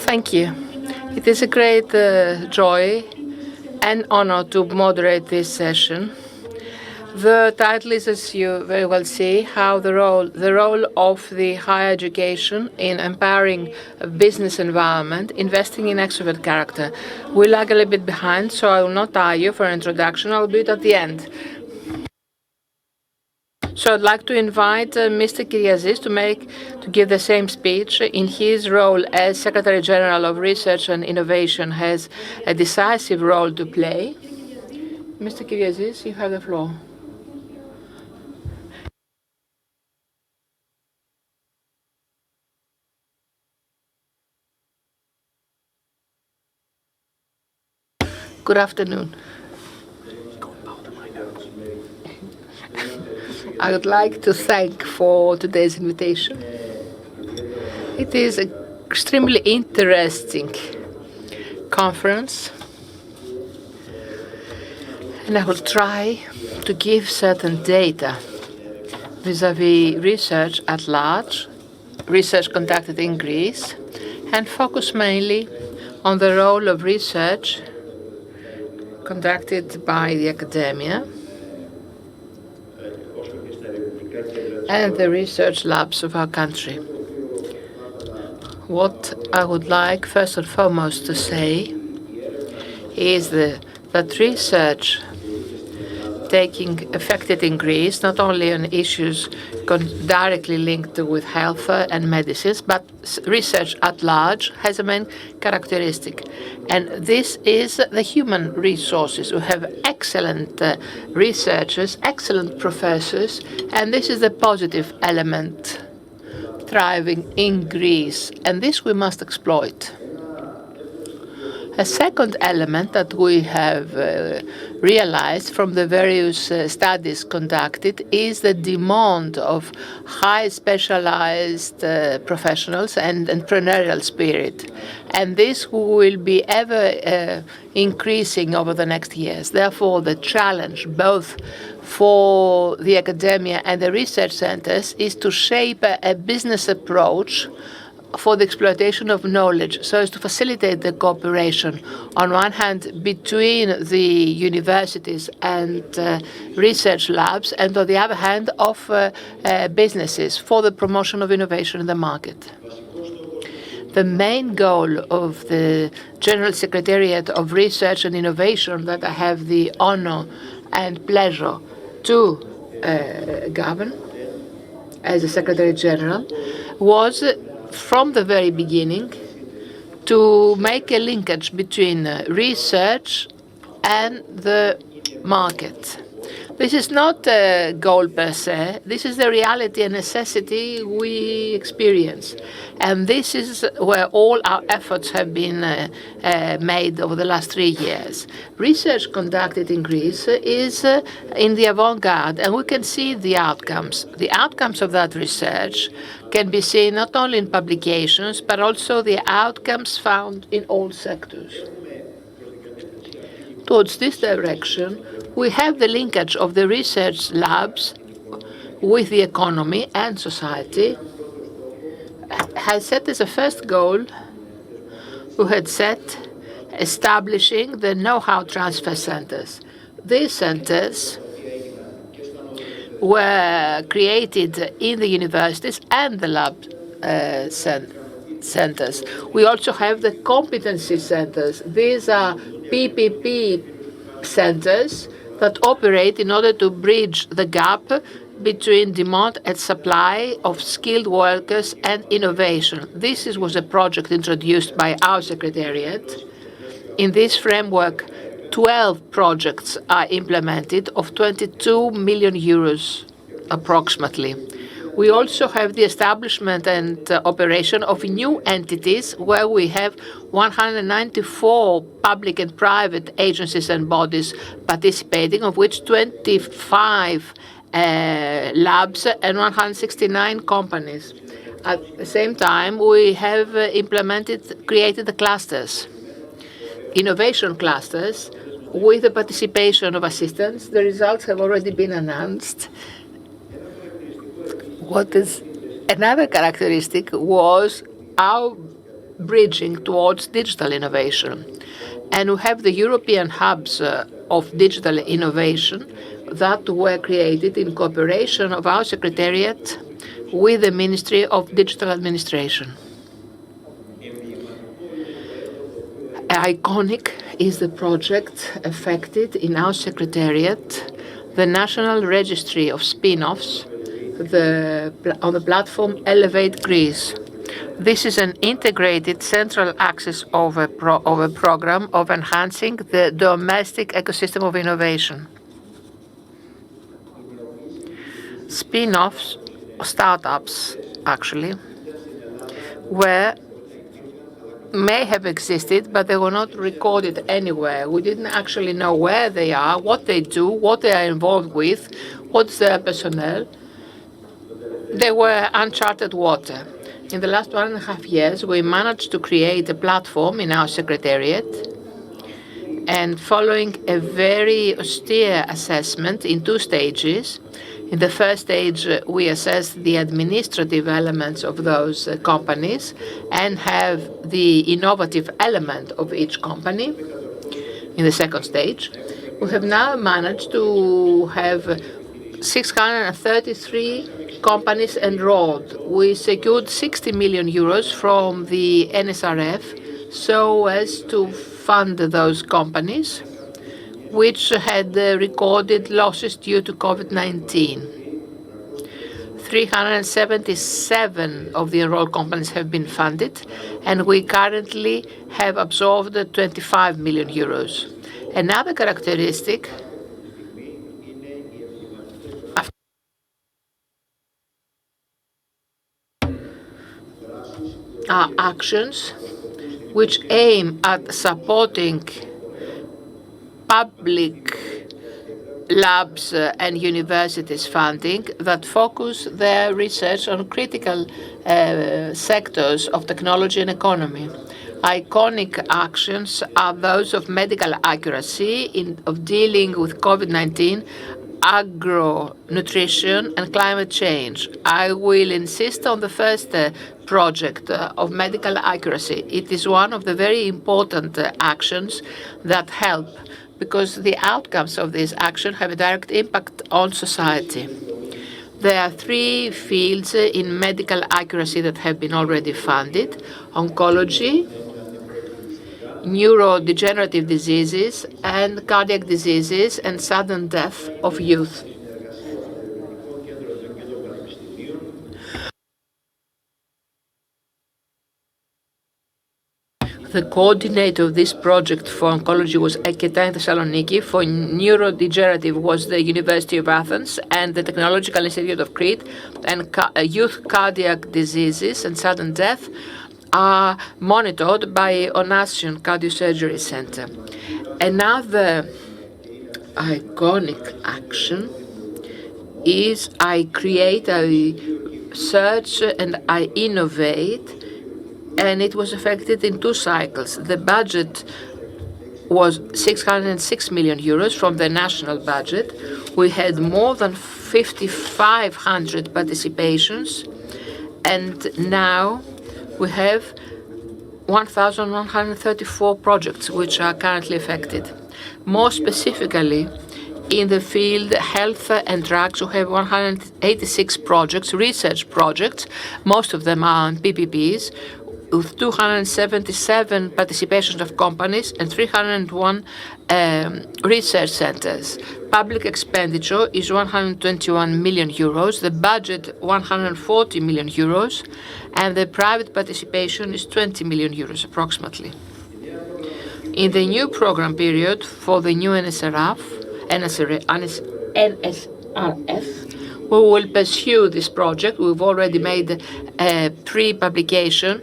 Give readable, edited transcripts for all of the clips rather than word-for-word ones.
Thank you. It is a great joy and honor to moderate this session. The title is, as you very well see, how the role of the higher education in empowering a business environment, investing in extrovert character. We lag a little bit behind, so I will not tire you for an introduction. I will do it at the end. So I'd like to invite Mr. Kyriazis to give the same speech. In his role as Secretary General of Research and Innovation, has a decisive role to play. Mr. Kyriazis, you have the floor. Good afternoon. I would like to thank for today's invitation. It is an extremely interesting conference, and I will try to give certain data vis-à-vis research at large, research conducted in Greece, and focus mainly on the role of research conducted by the academia and the research labs of our country. What I would like first and foremost to say is that research taking affected in Greece, not only on issues directly linked with health and medicines, but research at large has a main characteristic. And this is the human resources. We have excellent researchers, excellent professors, and this is the positive element thriving in Greece, and this we must exploit. A second element that we have realized from the various studies conducted is the demand of high specialized professionals and entrepreneurial spirit. And this will be ever increasing over the next years. Therefore, the challenge both for the academia and the research centers is to shape a business approach for the exploitation of knowledge, so as to facilitate the cooperation, on one hand, between the universities and research labs, and on the other hand, of businesses for the promotion of innovation in the market. The main goal of the General Secretariat of Research and Innovation that I have the honor and pleasure to govern as a Secretary General was from the very beginning to make a linkage between research and the market. This is not a goal per se. This is the reality and necessity we experience. And this is where all our efforts have been made over the last 3 years. Research conducted in Greece is in the avant-garde, and we can see the outcomes. The outcomes of that research can be seen not only in publications, but also the outcomes found in all sectors. Towards this direction, we have the linkage of the research labs with the economy and society. Has set as a first goal, we had set establishing the know-how transfer centers. These centers were created in the universities and the lab centers. We also have the competency centers. These are PPP centers that operate in order to bridge the gap between demand and supply of skilled workers and innovation. This was a project introduced by our Secretariat. In this framework, 12 projects are implemented of 22 million euros approximately. We also have the establishment and operation of new entities where we have 194 public and private agencies and bodies participating, of which 25 labs and 169 companies. At the same time, we have created the clusters, innovation clusters, with the participation of assistants. The results have already been announced. What is another characteristic was our bridging towards digital innovation. And we have the European hubs of digital innovation that were created in cooperation of our Secretariat with the Ministry of Digital Administration. Iconic is the project affected in our Secretariat, the National Registry of Spin-offs on the platform Elevate Greece. This is an integrated central axis of a program of enhancing the domestic ecosystem of innovation. Spin-offs, startups actually, may have existed, but they were not recorded anywhere. We didn't actually know where they are, what they do, what they are involved with, what's their personnel. They were uncharted water. In the last 1.5 years, we managed to create a platform in our Secretariat, and following a very austere assessment in 2 stages. In the first stage, we assessed the administrative elements of those companies and have the innovative element of each company. In the second stage, we have now managed to have 633 companies enrolled. We secured 60 million euros from the NSRF so as to fund those companies which had recorded losses due to COVID-19. 377 of the enrolled companies have been funded, and we currently have absorbed 25 million euros. Another characteristic are actions which aim at supporting public labs and universities funding that focus their research on critical sectors of technology and economy. Iconic actions are those of medical accuracy, of dealing with COVID-19, agro-nutrition, and climate change. I will insist on the first project of medical accuracy. It is one of the very important actions that help, because the outcomes of this action have a direct impact on society. There are 3 fields in medical accuracy that have been already funded: oncology, neurodegenerative diseases, and cardiac diseases and sudden death of youth. The coordinator of this project for oncology was Hygeia in Thessaloniki. For neurodegenerative was the University of Athens and the Technological Institute of Crete, and youth cardiac diseases and sudden death are monitored by Athanasios Cardiosurgery Center. Another iconic action is I create, I search, and I innovate, and it was affected in 2 cycles. The budget was 606 million euros from the national budget. We had more than 5,500 participations, and now we have 1,134 projects which are currently affected. More specifically, in the field health and drugs, we have 186 projects, research projects. Most of them are on PPPs, with 277 participations of companies and 301 research centers. Public expenditure is 121 million euros, the budget 140 million euros, and the private participation is 20 million euros approximately. In the new program period for the new NSRF, we will pursue this project. We've already made a pre-publication,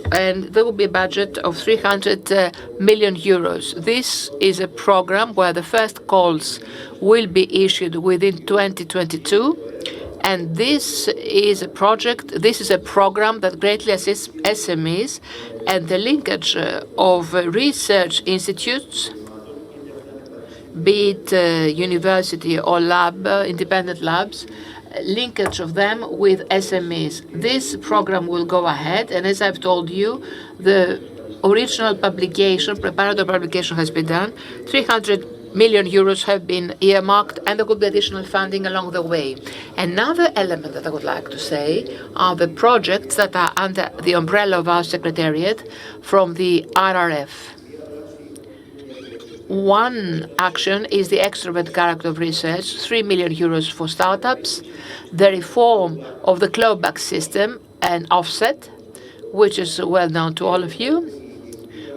and there will be a budget of 300 million euros. This is a program where the first calls will be issued within 2022, and this is a program that greatly assists SMEs and the linkage of research institutes be it university or lab, independent labs, linkage of them with SMEs. This program will go ahead, and as I've told you, the original publication, preparatory publication has been done. 300 million euros have been earmarked, and there could be additional funding along the way. Another element that I would like to say are the projects that are under the umbrella of our Secretariat from the RRF. One action is the extrovert character of research, 3 million euros for startups, the reform of the clawback system and offset, which is well known to all of you,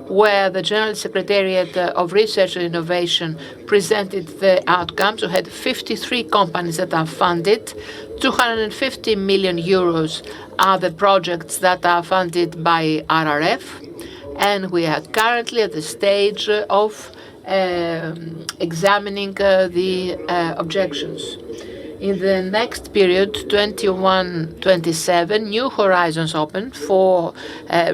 where the General Secretariat of Research and Innovation presented the outcomes. We had 53 companies that are funded. 250 million euros are the projects that are funded by RRF, and we are currently at the stage of examining the objections. In the next period, 21-27, new horizons open for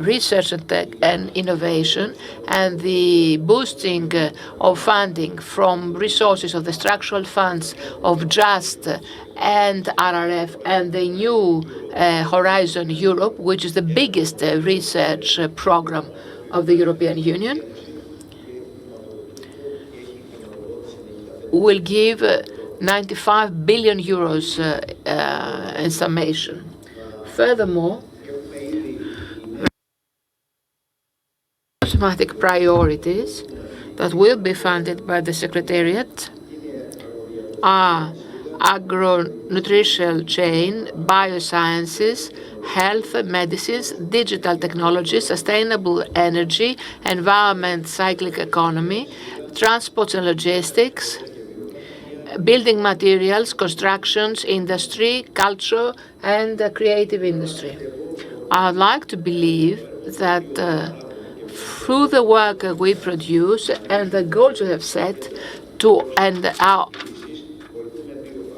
research and tech and innovation, and the boosting of funding from resources of the structural funds of JUST and RRF and the new Horizon Europe, which is the biggest research program of the European Union, will give 95 billion euros in summation. Furthermore, thematic priorities that will be funded by the Secretariat are agro-nutritional chain, biosciences, health, medicines, digital technology, sustainable energy, environment, cyclic economy, transports and logistics, building materials, constructions, industry, culture, and the creative industry. I'd like to believe that through the work we produce and the goals we have set and our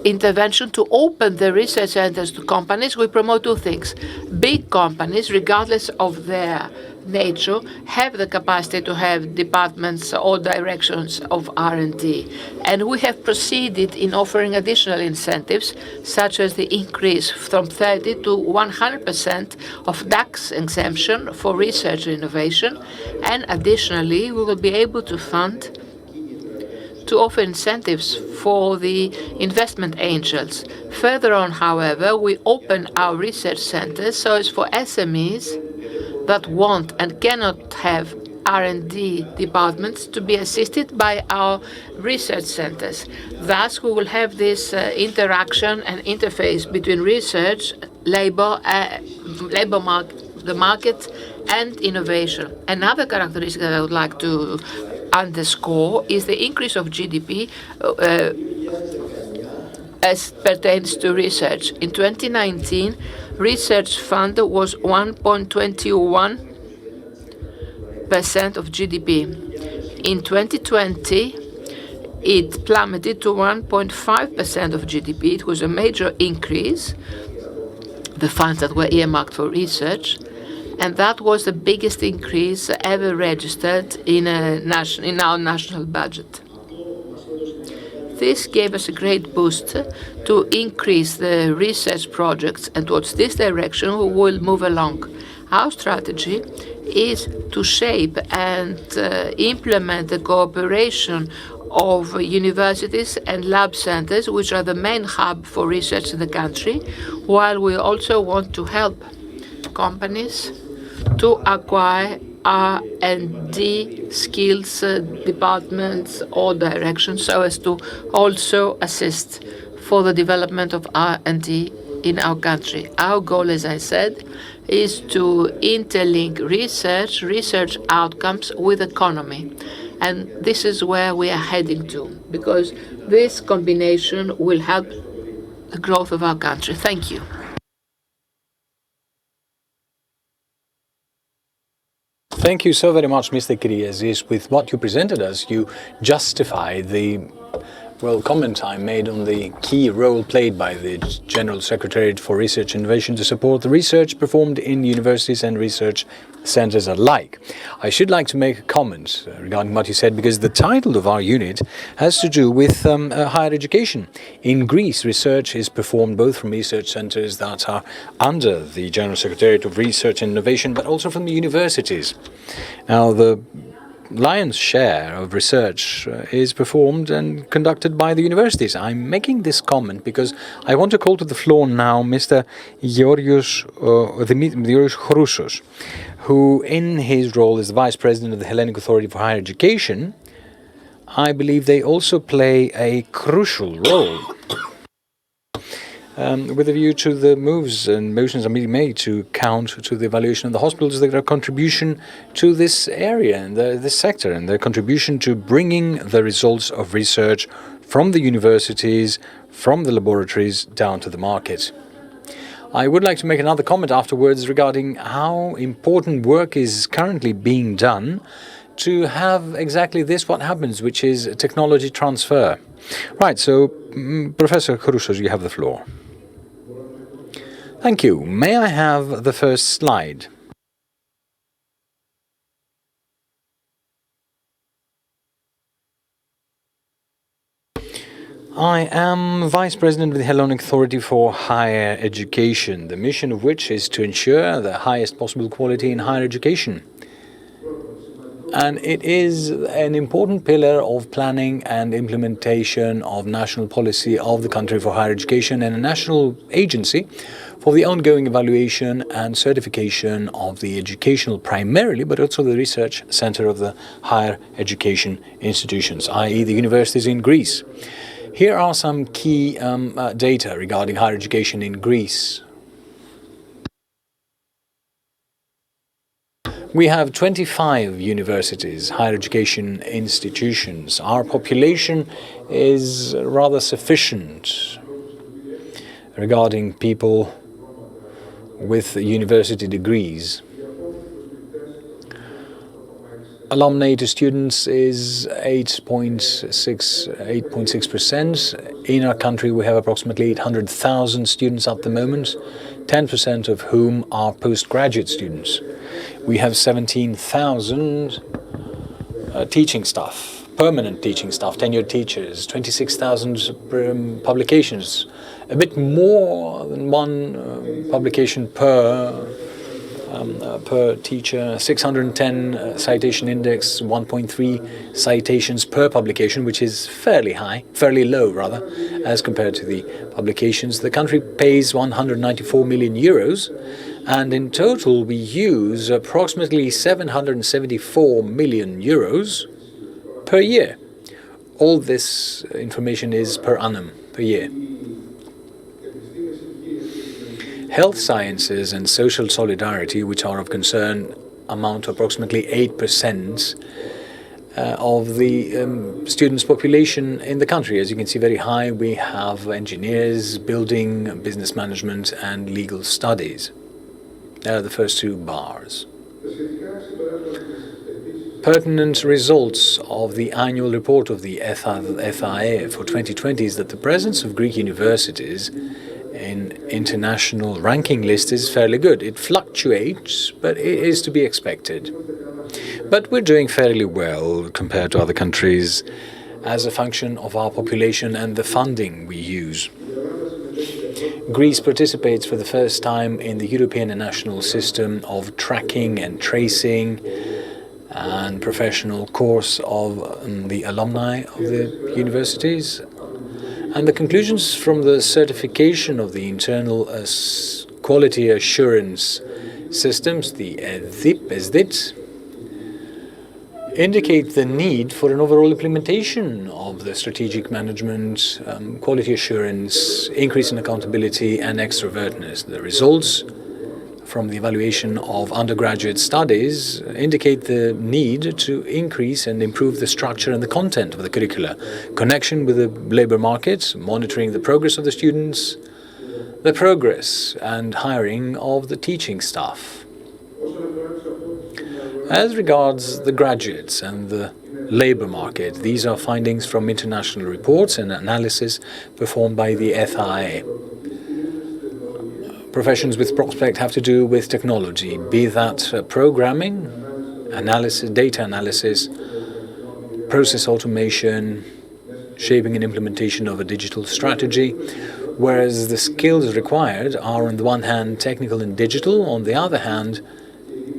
intervention to open the research centers to companies, we promote two things. Big companies, regardless of their nature, have the capacity to have departments or directions of R&D. And we have proceeded in offering additional incentives, such as the increase from 30 to 100% of tax exemption for research and innovation. And additionally, we will be able to offer incentives for the investment angels. Further on, however, we open our research centers so as for SMEs that want and cannot have R&D departments to be assisted by our research centers. Thus, we will have this interaction and interface between research, the market, and innovation. Another characteristic that I would like to underscore is the increase of GDP as pertains to research. In 2019, research fund was 1.21% of GDP. In 2020, it plummeted to 1.5% of GDP. It was a major increase, the funds that were earmarked for research, and that was the biggest increase ever registered in our national budget. This gave us a great boost to increase the research projects, and towards this direction we will move along. Our strategy is to shape and implement the cooperation of universities and lab centers, which are the main hub for research in the country, while we also want to help companies to acquire R&D skills, departments or directions, so as to also assist for the development of R&D in our country. Our goal, as I said, is to interlink research outcomes with economy. And this is where we are heading to, because this combination will help the growth of our country. Thank you. Thank you so very much, Mr. Kyriazis. With what you presented us, you justify the Well, comment I made on the key role played by the General Secretariat for Research and Innovation to support the research performed in universities and research centers alike. I should like to make a comment regarding what you said, because the title of our unit has to do with higher education. In Greece, research is performed both from research centers that are under the General Secretariat of Research and Innovation, but also from the universities. Now, the lion's share of research is performed and conducted by the universities. I'm making this comment because I want to call to the floor now Mr. Georgios Chrousos, who in his role as the Vice President of the Hellenic Authority for Higher Education, I believe they also play a crucial role with a view to the moves and motions are being made to count to the evaluation of the hospitals, their contribution to this area and this sector, and their contribution to bringing the results of research from the universities, from the laboratories, down to the market. I would like to make another comment afterwards regarding how important work is currently being done to have exactly this what happens, which is technology transfer. Right, so Professor Chrousos, you have the floor. Thank you. May I have the first slide? I am Vice President of the Hellenic Authority for Higher Education, the mission of which is to ensure the highest possible quality in higher education. And it is an important pillar of planning and implementation of national policy of the country for higher education, and a national agency for the ongoing evaluation and certification of the educational primarily, but also the research center of the higher education institutions, i.e. the universities in Greece. Here are some key data regarding higher education in Greece. We have 25 universities, higher education institutions. Our population is rather sufficient regarding people with university degrees. Alumni to students is 8.6%. In our country, we have approximately 800,000 students at the moment, 10% of whom are postgraduate students. We have 17,000 teaching staff, permanent teaching staff, tenured teachers, 26,000 publications, a bit more than one publication per teacher, 610 citation index, 1.3 citations per publication, which is fairly low rather, as compared to the publications. The country pays 194 million euros, and in total we use approximately 774 million euros per year. All this information is per annum, per year. Health sciences and social solidarity, which are of concern, amount to approximately 8% of the students' population in the country. As you can see, very high. We have engineers, building, business management, and legal studies. They are the first two bars. Pertinent results of the annual report of the FIA for 2020 is that the presence of Greek universities in international ranking list is fairly good. It fluctuates, but it is to be expected. But we're doing fairly well compared to other countries as a function of our population and the funding we use. Greece participates for the first time in the European and national system of tracking and tracing and professional course of the alumni of the universities. And the conclusions from the certification of the internal quality assurance systems, the ESDIT, indicate the need for an overall implementation of the strategic management, quality assurance, increase in accountability, and extrovertness. The results from the evaluation of undergraduate studies indicate the need to increase and improve the structure and the content of the curricula, connection with the labor market, monitoring the progress of the students, the progress and hiring of the teaching staff. As regards the graduates and the labor market. These are findings from international reports and analysis performed by the FIA. Professions with prospect have to do with technology, be that programming, analysis, data analysis, process automation, shaping and implementation of a digital strategy, whereas the skills required are on the one hand technical and digital, on the other hand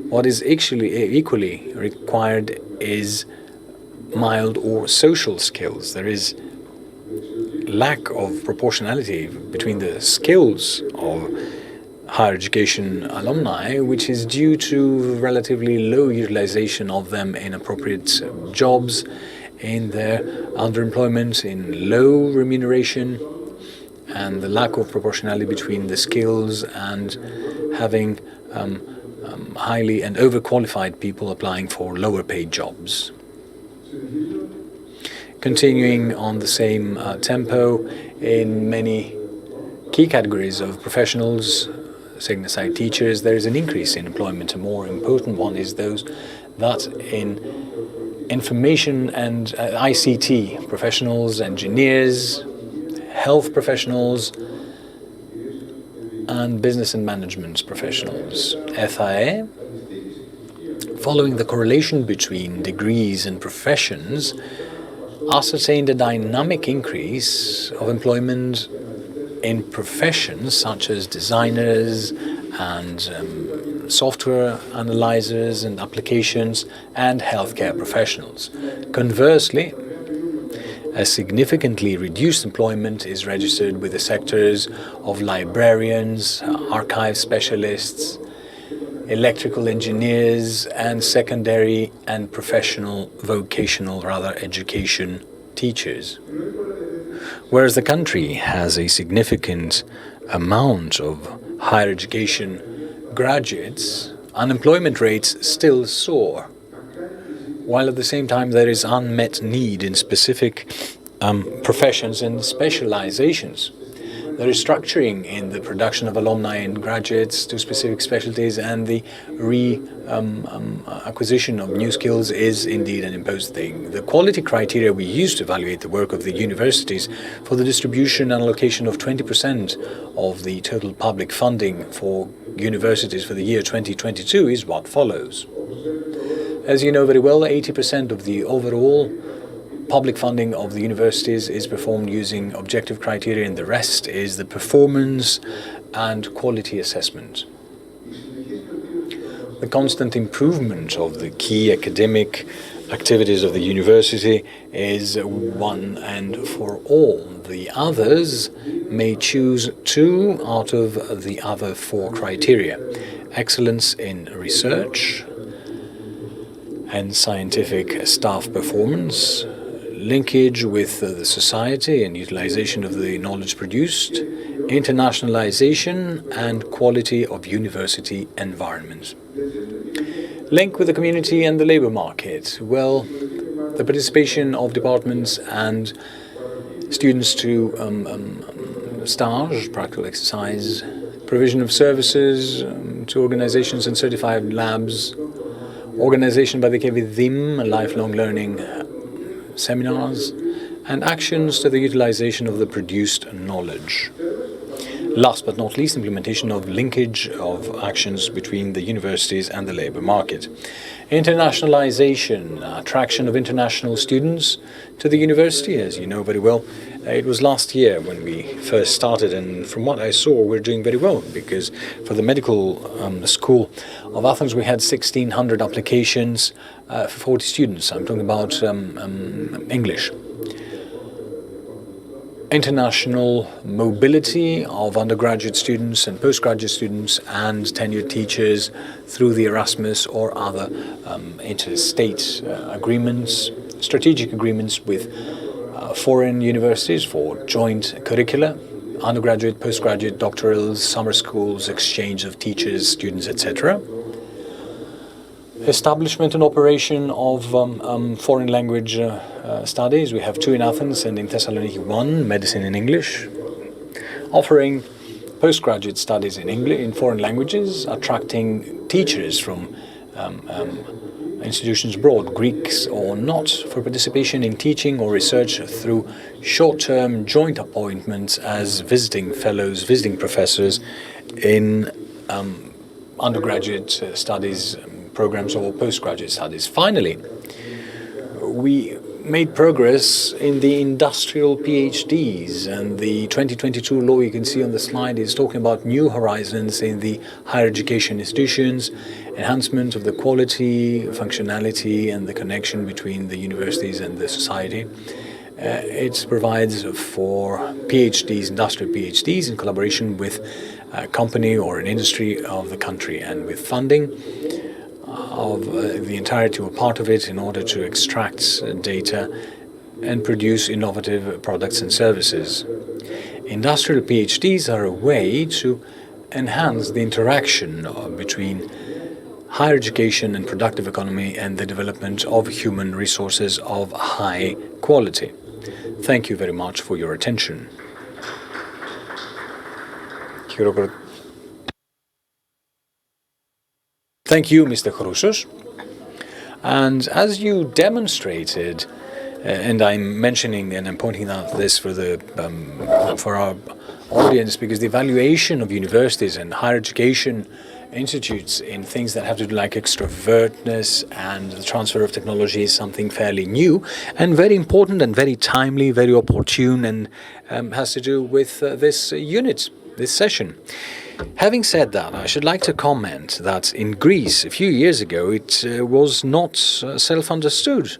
what is equally required is mild or social skills. There is lack of proportionality between the skills of higher education alumni, which is due to relatively low utilization of them in appropriate jobs, in their underemployment, in low remuneration, and the lack of proportionality between the skills and having highly and overqualified people applying for lower paid jobs. Continuing on the same tempo, in many key categories of professionals, setting aside teachers, there is an increase in employment. A more important one is those that in information and ICT professionals, engineers, health professionals, and business and management professionals. FIA, following the correlation between degrees and professions, ascertained a dynamic increase of employment in professions such as designers and software analyzers and applications and healthcare professionals. Conversely, a significantly reduced employment is registered with the sectors of librarians, archive specialists, electrical engineers, and secondary and professional vocational education teachers. Whereas the country has a significant amount of higher education graduates, unemployment rates still soar, while at the same time there is unmet need in specific professions and specializations. There is structuring in the production of alumni and graduates to specific specialties, and the acquisition of new skills is indeed an imposed thing. The quality criteria we use to evaluate the work of the universities for the distribution and allocation of 20% of the total public funding for universities for the year 2022 is what follows. As you know very well, 80% of the overall public funding of the universities is performed using objective criteria, and the rest is the performance and quality assessment. The constant improvement of the key academic activities of the university is one and for all. The others may choose 2 out of the other 4 criteria: excellence in research and scientific staff performance, linkage with the society and utilization of the knowledge produced, internationalization, and quality of university environment. Link with the community and the labor market. Well, the participation of departments and students to stage, practical exercise, provision of services to organizations and certified labs, organization by the KVDIM, lifelong learning seminars, and actions to the utilization of the produced knowledge. Last but not least, implementation of linkage of actions between the universities and the labor market. Internationalization, attraction of international students to the university, as you know very well. It was last year when we first started, and from what I saw, we're doing very well, because for the medical school of Athens, we had 1,600 applications for 40 students. I'm talking about English. International mobility of undergraduate students and postgraduate students and tenured teachers through the Erasmus or other interstate agreements, strategic agreements with foreign universities for joint curricula, undergraduate, postgraduate, doctorals, summer schools, exchange of teachers, students, etc. Establishment and operation of foreign language studies. We have 2 in Athens, and in Thessaloniki 1, medicine in English. Offering postgraduate studies in English, in foreign languages, attracting teachers from institutions abroad, Greeks or not, for participation in teaching or research through short-term joint appointments as visiting fellows, visiting professors in undergraduate studies programs or postgraduate studies. Finally, we made progress in the industrial PhDs, and the 2022 law you can see on the slide is talking about new horizons in the higher education institutions, enhancement of the quality, functionality and the connection between the universities and the society. It provides for PhDs, industrial PhDs, in collaboration with a company or an industry of the country, and with funding of the entirety or part of it in order to extract data and produce innovative products and services. Industrial PhDs are a way to enhance the interaction between higher education and productive economy and the development of human resources of high quality. Thank you very much for your attention. Thank you, Mr. Chrousos. And as you demonstrated, and I'm mentioning and I'm pointing out this for our audience, because the evaluation of universities and higher education institutes in things that have to do like extrovertness and the transfer of technology is something fairly new and very important and very timely, very opportune, and has to do with this unit, this session. Having said that, I should like to comment that in Greece, a few years ago, it was not self-understood.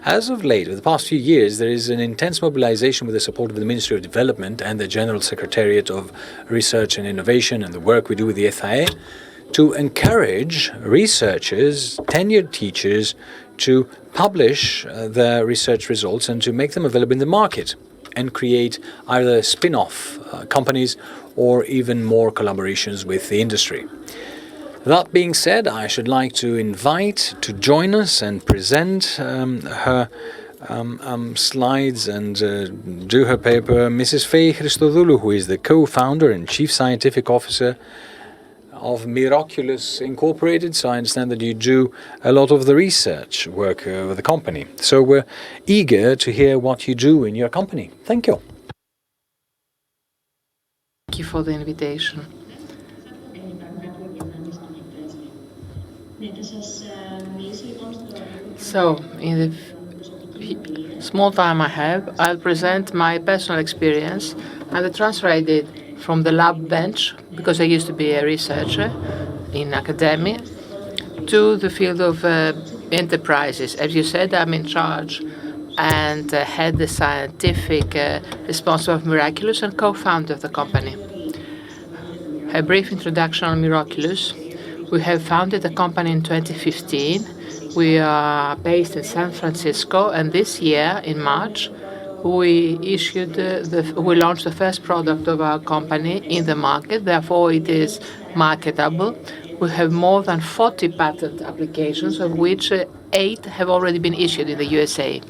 As of late, over the past few years, there is an intense mobilization with the support of the Ministry of Development and the General Secretariat of Research and Innovation and the work we do with the ETHAE to encourage researchers, tenured teachers, to publish their research results and to make them available in the market and create either spin-off companies or even more collaborations with the industry. That being said, I should like to invite to join us and present her slides and do her paper, Mrs. Faye Christodoulou, who is the co-founder and chief scientific officer of Miroculus Incorporated. So I understand that you do a lot of the research work with the company. So we're eager to hear what you do in your company. Thank you. Thank you for the invitation. So, in the small time I have, I'll present my personal experience and the transfer I did from the lab bench, because I used to be a researcher in academia, to the field of enterprises. As you said, I'm in charge and head the scientific responsible of Miroculus and co-founder of the company. A brief introduction on Miroculus. We have founded the company in 2015. We are based in San Francisco, and this year, in March, we launched the first product of our company in the market. Therefore, it is marketable. We have more than 40 patent applications, of which 8 have already been issued in the USA.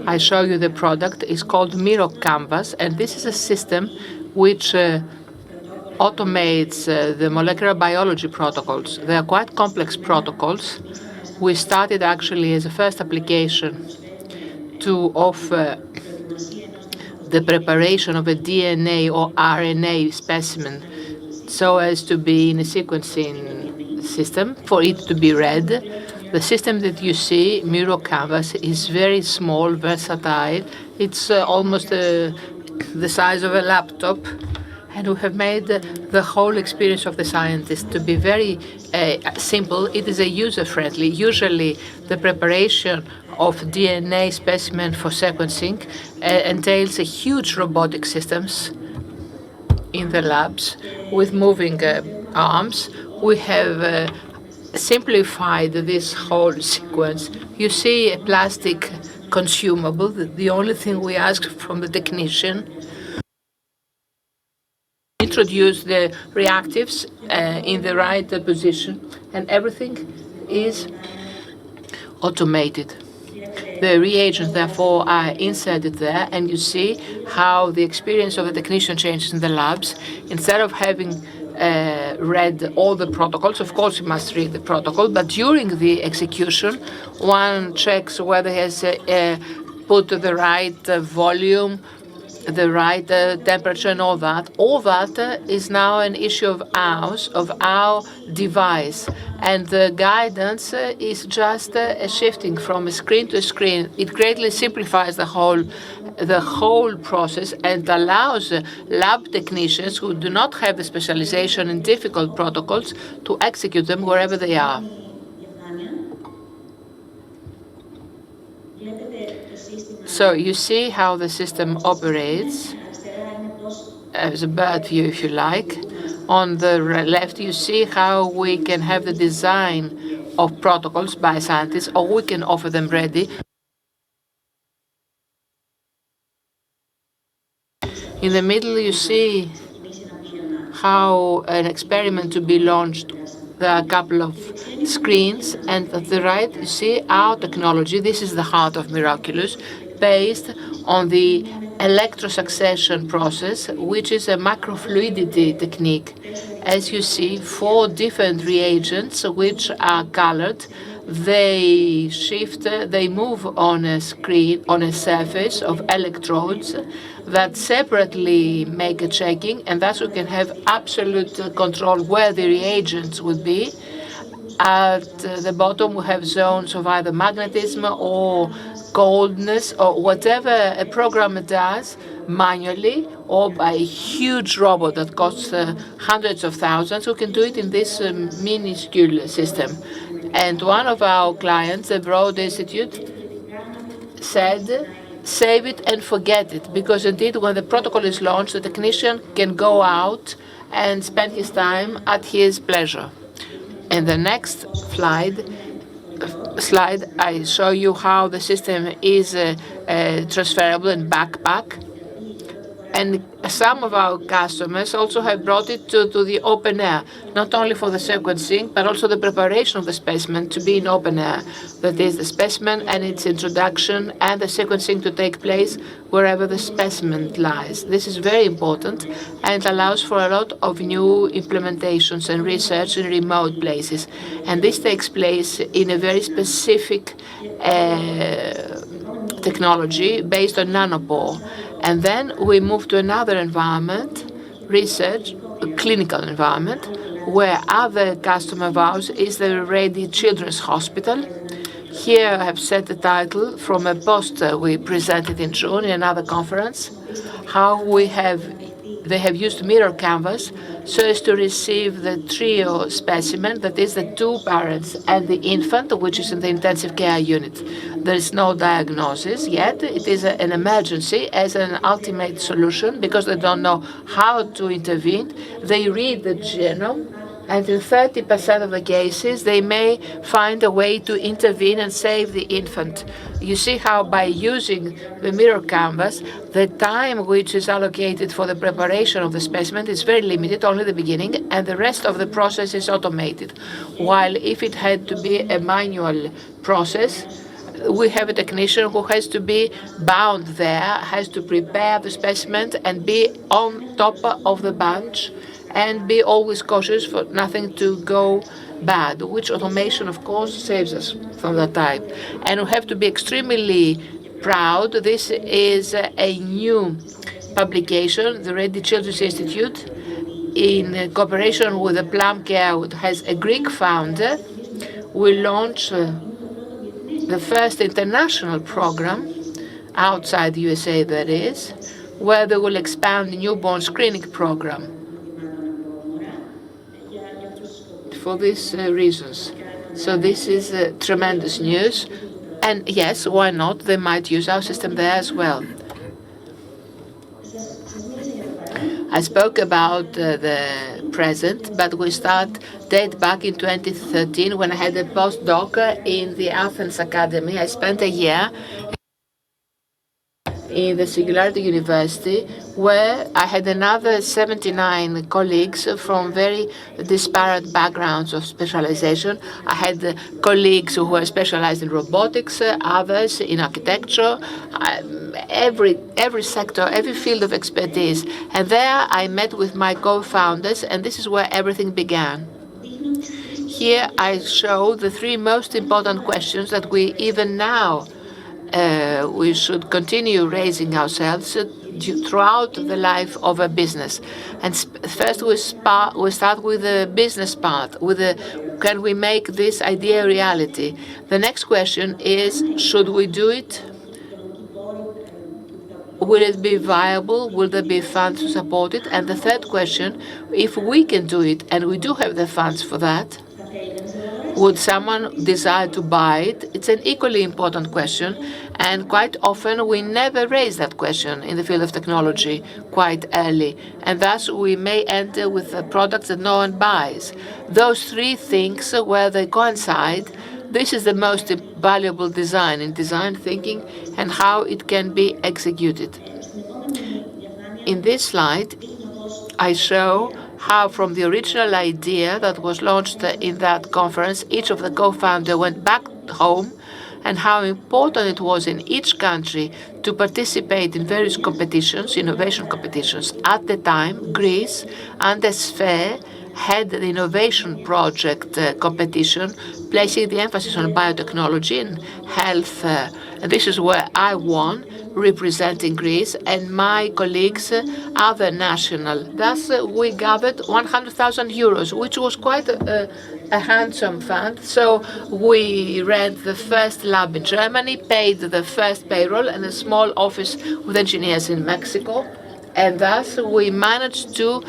I show you the product. It's called Miro Canvas, and this is a system which automates the molecular biology protocols. They are quite complex protocols. We started actually as a first application to offer the preparation of a DNA or RNA specimen so as to be in a sequencing system for it to be read. The system that you see, Miro Canvas, is very small, versatile. It's almost the size of a laptop. And we have made the whole experience of the scientist to be very simple. It is a user-friendly. Usually, the preparation of DNA specimen for sequencing entails a huge robotic systems in the labs with moving arms. We have simplified this whole sequence. You see a plastic consumable. The only thing we ask from the technician, introduce the reactives in the right position, and everything is automated. The reagents, therefore, are inserted there, and you see how the experience of the technician changes in the labs. Instead of having read all the protocols. Of course, he must read the protocol, but during the execution, one checks whether he has put the right volume, the right temperature, and all that. All that is now an issue of ours, of our device. And the guidance is just shifting from a screen to screen. It greatly simplifies the whole process and allows lab technicians who do not have the specialization in difficult protocols to execute them wherever they are. So you see how the system operates as a bird view, if you like. On the left, you see how we can have the design of protocols by scientists, or we can offer them ready. In the middle, you see how an experiment to be launched. There are a couple of screens, and at the right, you see our technology. This is the heart of Miroculus, based on the electrosuccession process, which is a macrofluidity technique. As you see, 4 different reagents which are colored. They shift, they move on a screen, on a surface of electrodes that separately make a checking, and thus we can have absolute control where the reagents would be. At the bottom, we have zones of either magnetism or coldness or whatever a programmer does manually or by a huge robot that costs hundreds of thousands, who can do it in this minuscule system. And one of our clients, the Broad Institute, said, save it and forget it, because indeed when the protocol is launched, the technician can go out and spend his time at his pleasure. In the next slide, I show you how the system is transferable in backpack. And some of our customers also have brought it to the open air, not only for the sequencing, but also the preparation of the specimen to be in open air. That is, the specimen and its introduction and the sequencing to take place wherever the specimen lies. This is very important and allows for a lot of new implementations and research in remote places. And this takes place in a very specific technology based on nanopore. And then we move to another environment, research, a clinical environment, where other customer of ours is the Ready Children's Hospital. Here I have set the title from a poster we presented in June in another conference, how they have used mirror canvas so as to receive the trio specimen, that is the 2 parents and the infant, which is in the intensive care unit. There is no diagnosis yet. It is an emergency as an ultimate solution because they don't know how to intervene. They read the genome, and in 30% of the cases, they may find a way to intervene and save the infant. You see how by using the mirror canvas, the time which is allocated for the preparation of the specimen is very limited, only the beginning, and the rest of the process is automated. While if it had to be a manual process, we have a technician who has to be bound there, has to prepare the specimen and be on top of the bunch and be always cautious for nothing to go bad, which automation, of course, saves us from that type. And we have to be extremely proud. This is a new publication, the Ready Children's Institute, in cooperation with the Plum Care, which has a Greek founder, will launch the first international program outside the USA, that is, where they will expand the newborn screening program for these reasons. So this is tremendous news. And yes, why not? They might use our system there as well. I spoke about the present, but we date back in 2013 when I had a postdoc in the Athens Academy. I spent a year in the Singularity University, where I had another 79 colleagues from very disparate backgrounds of specialization. I had colleagues who were specialized in robotics, others in architecture, every sector, every field of expertise. And there I met with my co-founders, and this is where everything began. Here I show the three most important questions that we even now we should continue raising ourselves throughout the life of a business. And first we start with the business part, with the can we make this idea a reality? The next question is, should we do it? Will it be viable? Will there be funds to support it? And the third question, if we can do it, and we do have the funds for that, would someone desire to buy it? It's an equally important question, and quite often we never raise that question in the field of technology quite early, and thus we may enter with products that no one buys. Those three things, where they coincide, this is the most valuable design in design thinking and how it can be executed. In this slide, I show how from the original idea that was launched in that conference, each of the co-founders went back home, and how important it was in each country to participate in various competitions, innovation competitions. At the time, Greece, under Sphere, had the innovation project competition, placing the emphasis on biotechnology and health. And this is where I won, representing Greece, and my colleagues, other national. Thus, we gathered 100,000 euros, which was quite a handsome fund. So we rent the first lab in Germany, paid the first payroll, and a small office with engineers in Mexico. And thus, we managed to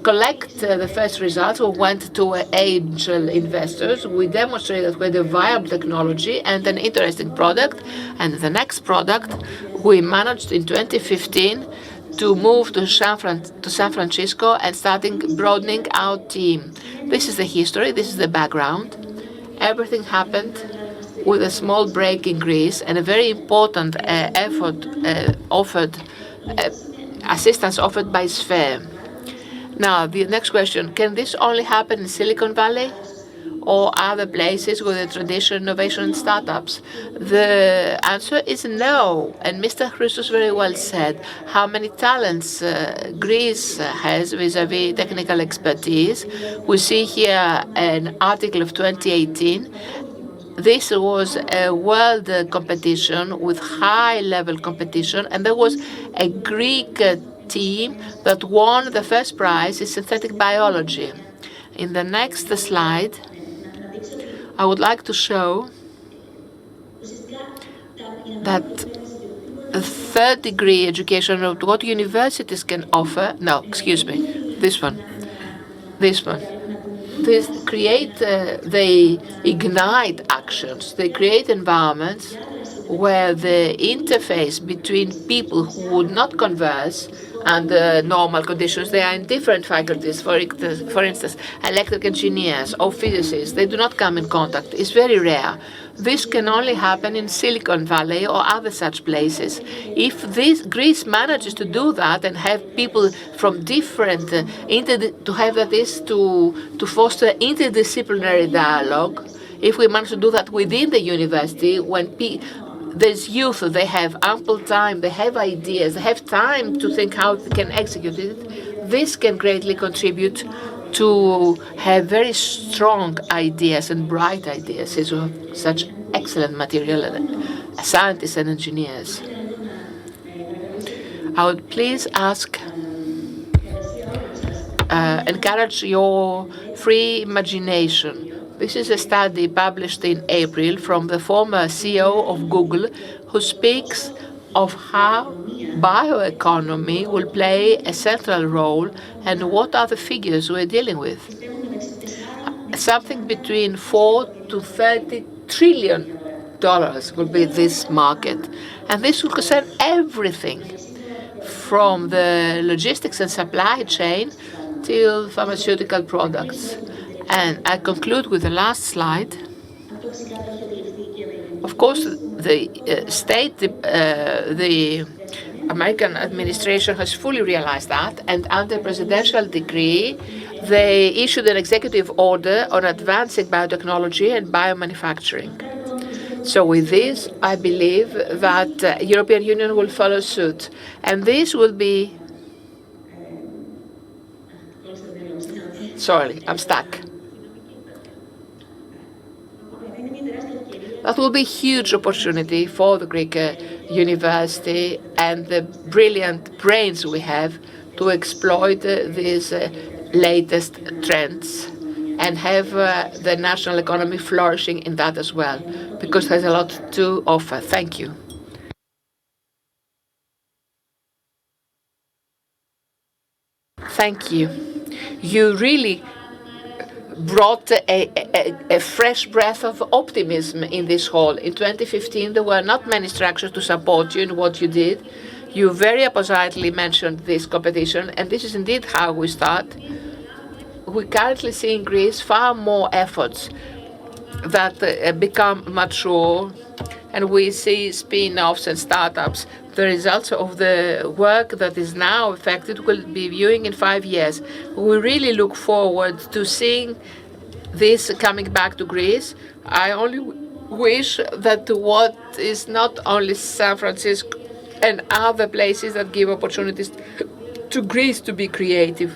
collect the first results. We went to angel investors. We demonstrated we had a viable technology and an interesting product. And the next product, we managed in 2015 to move to San Francisco and starting broadening our team. This is the history. This is the background. Everything happened with a small break in Greece and a very important effort assistance offered by Sphere. Now, the next question, can this only happen in Silicon Valley or other places with the traditional innovation and startups? The answer is no. And Mr. Chrousos very well said how many talents Greece has vis-à-vis technical expertise. We see here an article of 2018. This was a world competition with high-level competition, and there was a Greek team that won the first prize in synthetic biology. In the next slide, I would like to show that a third-degree education of what universities can offer. No, excuse me, this one. They ignite actions. They create environments where the interface between people who would not converse under normal conditions, they are in different faculties. For instance, electrical engineers or physicists, they do not come in contact. It's very rare. This can only happen in Silicon Valley or other such places. If Greece manages to do that and have people from different, to foster interdisciplinary dialogue, if we manage to do that within the university, when there's youth, they have ample time, they have ideas, they have time to think how they can execute it, this can greatly contribute to have very strong ideas and bright ideas, as we have such excellent material scientists and engineers. I would please encourage your free imagination. This is a study published in April from the former CEO of Google, who speaks of how bioeconomy will play a central role and what are the figures we're dealing with. Something between $4 to $30 trillion will be this market, and this will concern everything from the logistics and supply chain till pharmaceutical products. And I conclude with the last slide. Of course, the American administration has fully realized that, and under presidential decree, they issued an executive order on advancing biotechnology and biomanufacturing. So with this, I believe that European Union will follow suit, and this will be. Sorry, I'm stuck. That will be a huge opportunity for the Greek university and the brilliant brains we have to exploit these latest trends and have the national economy flourishing in that as well, because there's a lot to offer. Thank you. Thank you. You really brought a fresh breath of optimism in this hall. In 2015, there were not many structures to support you in what you did. You very appositely mentioned this competition, and this is indeed how we start. We currently see in Greece far more efforts that become mature, and we see spin-offs and startups. The results of the work that is now effected will be viewing in 5 years. We really look forward to seeing this coming back to Greece. I only wish that what is not only San Francisco and other places that give opportunities to Greece to be creative,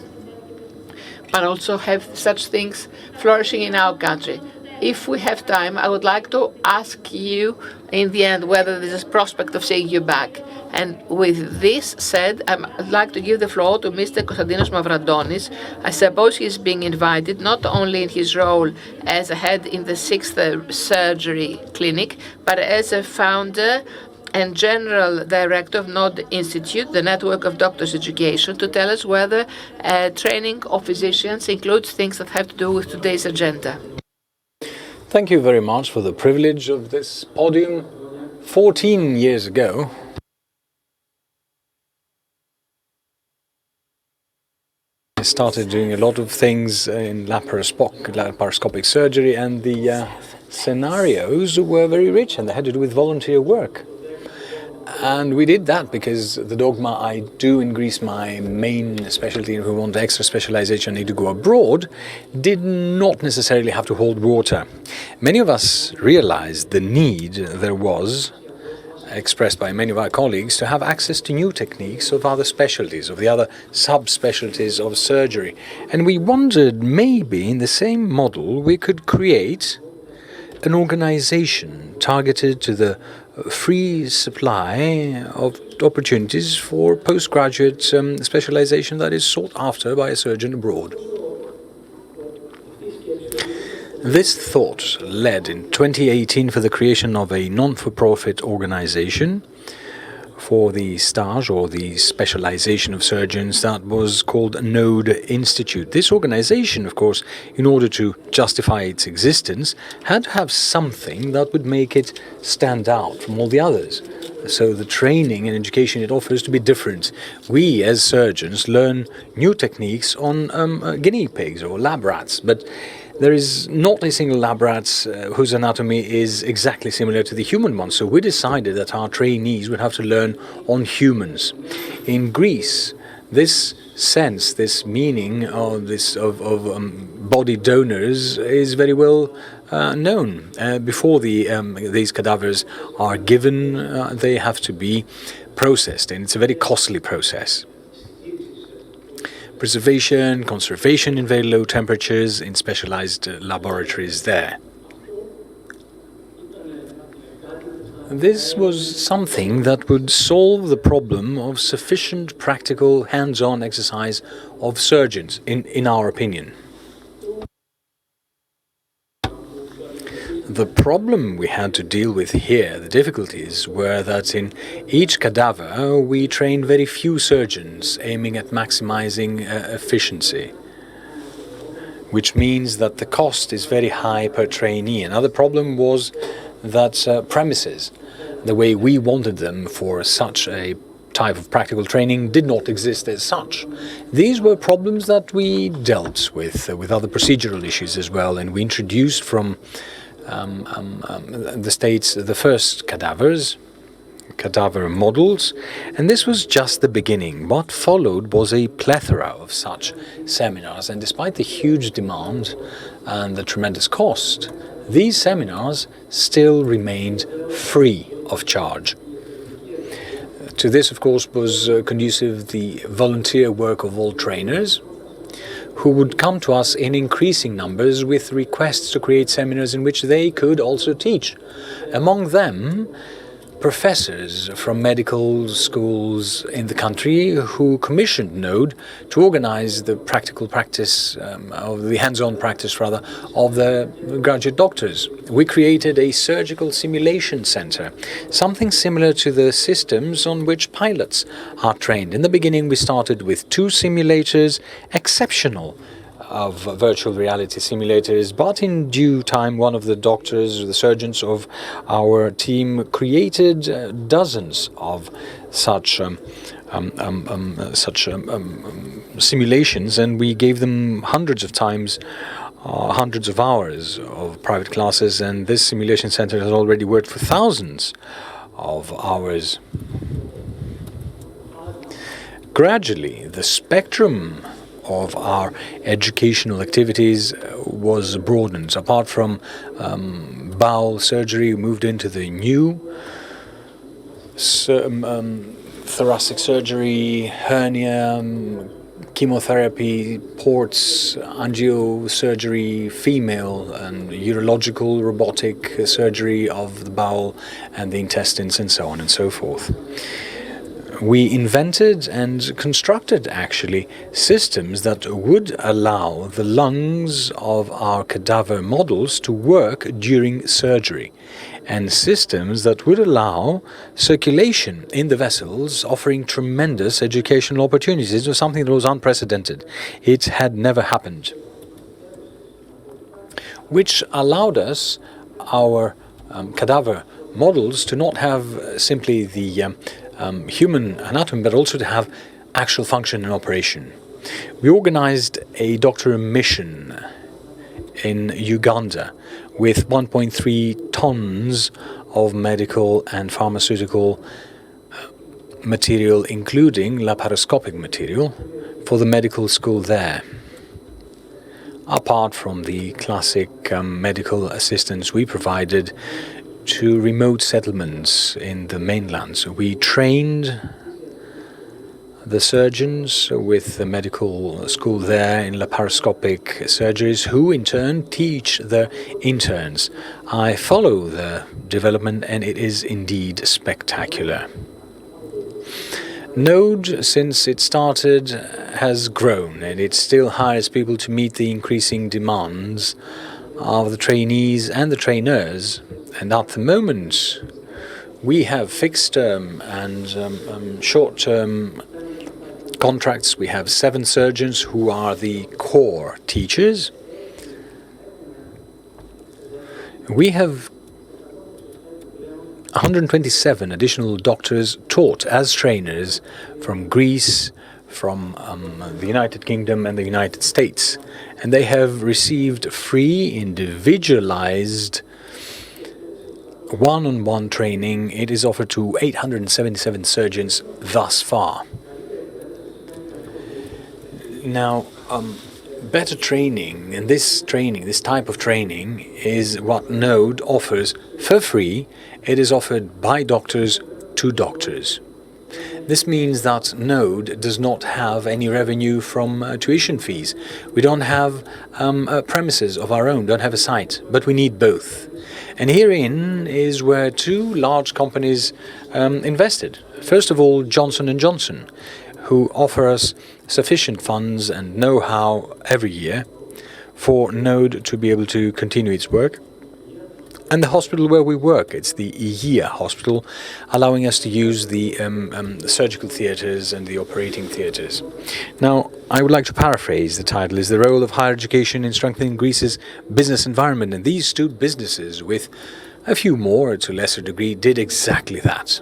but also have such things flourishing in our country. If we have time, I would like to ask you in the end whether there's a prospect of seeing you back. And with this said, I'd like to give the floor to Mr. Constantinos Mavrantonis. I suppose he's being invited not only in his role as a head in the 6th Surgery Clinic, but as a founder and General Director of NOD Institute, the Network of Doctors Education, to tell us whether training of physicians includes things that have to do with today's agenda. Thank you very much for the privilege of this podium. 14 years ago, I started doing a lot of things in laparoscopic surgery, and the scenarios were very rich and they had to do with volunteer work. And we did that because the dogma I do in Greece, my main specialty, if we want extra specialization, need to go abroad, did not necessarily have to hold water. Many of us realized the need there was, expressed by many of our colleagues, to have access to new techniques of other specialties, of the other subspecialties of surgery. And we wondered maybe in the same model we could create an organization targeted to the free supply of opportunities for postgraduate specialization that is sought after by a surgeon abroad. This thought led in 2018 for the creation of a non-for-profit organization for the stage or the specialization of surgeons that was called NOD Institute. This organization, of course, in order to justify its existence, had to have something that would make it stand out from all the others. So the training and education it offers to be different. We, as surgeons, learn new techniques on guinea pigs or lab rats, but there is not a single lab rat whose anatomy is exactly similar to the human one. So we decided that our trainees would have to learn on humans. In Greece, this sense, this meaning of body donors is very well known. Before these cadavers are given, they have to be processed, and it's a very costly process. Preservation, conservation in very low temperatures in specialized laboratories there. This was something that would solve the problem of sufficient practical hands-on exercise of surgeons, in our opinion. The problem we had to deal with here, the difficulties, were that in each cadaver we trained very few surgeons aiming at maximizing efficiency, which means that the cost is very high per trainee. Another problem was that premises, the way we wanted them for such a type of practical training, did not exist as such. These were problems that we dealt with other procedural issues as well, and we introduced from the States the first cadavers, cadaver models, and this was just the beginning. What followed was a plethora of such seminars, and despite the huge demand and the tremendous cost, these seminars still remained free of charge. To this, of course, was conducive the volunteer work of all trainers, who would come to us in increasing numbers with requests to create seminars in which they could also teach. Among them, professors from medical schools in the country who commissioned NODE to organize the practical practice, of the hands-on practice rather, of the graduate doctors. We created a surgical simulation center, something similar to the systems on which pilots are trained. In the beginning, we started with 2 simulators, exceptional of virtual reality simulators, but in due time one of the doctors, the surgeons of our team, created dozens of such simulations, and we gave them hundreds of times, hundreds of hours of private classes, and this simulation center has already worked for thousands of hours. Gradually, the spectrum of our educational activities was broadened. Apart from bowel surgery, we moved into the new thoracic surgery, hernia, chemotherapy, ports, angiosurgery, female and urological robotic surgery of the bowel and the intestines, and so on and so forth. We invented and constructed, actually, systems that would allow the lungs of our cadaver models to work during surgery, and systems that would allow circulation in the vessels, offering tremendous educational opportunities. It was something that was unprecedented. It had never happened, which allowed us, our cadaver models, to not have simply the human anatomy, but also to have actual function and operation. We organized a doctoral mission in Uganda with 1.3 tons of medical and pharmaceutical material, including laparoscopic material, for the medical school there. Apart from the classic medical assistance we provided to remote settlements in the mainland. So we trained the surgeons with the medical school there in laparoscopic surgeries, who in turn teach the interns. I follow the development, and it is indeed spectacular. NODE, since it started, has grown, and it still hires people to meet the increasing demands of the trainees and the trainers. And at the moment, we have fixed-term and short-term contracts. We have 7 surgeons who are the core teachers. We have 127 additional doctors taught as trainers from Greece, from the United Kingdom and the United States. And they have received free, individualized one-on-one training. It is offered to 877 surgeons thus far. Now, better training, and this type of training, is what NODE offers for free. It is offered by doctors to doctors. This means that NODE does not have any revenue from tuition fees. We don't have premises of our own, don't have a site, but we need both. And herein is where 2 large companies invested. First of all, Johnson & Johnson, who offer us sufficient funds and know-how every year for NODE to be able to continue its work. And the hospital where we work, it's the Hygeia hospital, allowing us to use the surgical theatres and the operating theatres. Now, I would like to paraphrase. The title is The Role of Higher Education in Strengthening Greece's Business Environment. And these 2 businesses, with a few more to a lesser degree, did exactly that.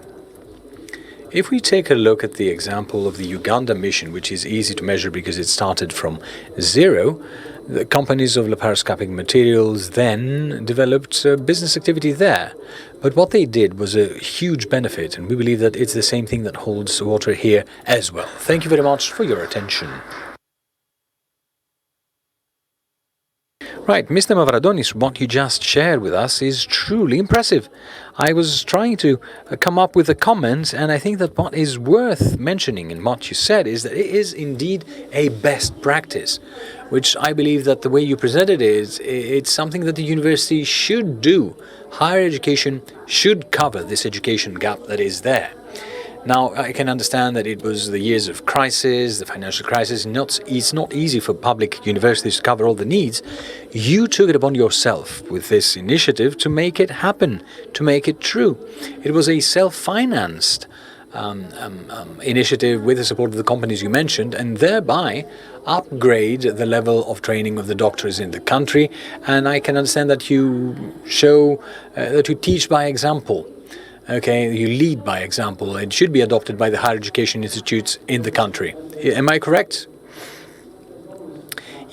If we take a look at the example of the Uganda mission, which is easy to measure because it started from 0, The companies of laparoscopic materials then developed business activity there. But what they did was a huge benefit, and we believe that it's the same thing that holds water here as well. Thank you very much for your attention. Right, Mr. Mavrantonis, what you just shared with us is truly impressive. I was trying to come up with a comment, and I think that what is worth mentioning in what you said is that it is indeed a best practice, which I believe that the way you presented it, it's something that the university should do. Higher education should cover this education gap that is there. Now, I can understand that it was the years of crisis, the financial crisis. It's not easy for public universities to cover all the needs. You took it upon yourself with this initiative to make it happen, to make it true. It was a self-financed initiative with the support of the companies you mentioned, and thereby upgrade the level of training of the doctors in the country. And I can understand that you show, that you teach by example. Okay, you lead by example. It should be adopted by the higher education institutes in the country. Am I correct?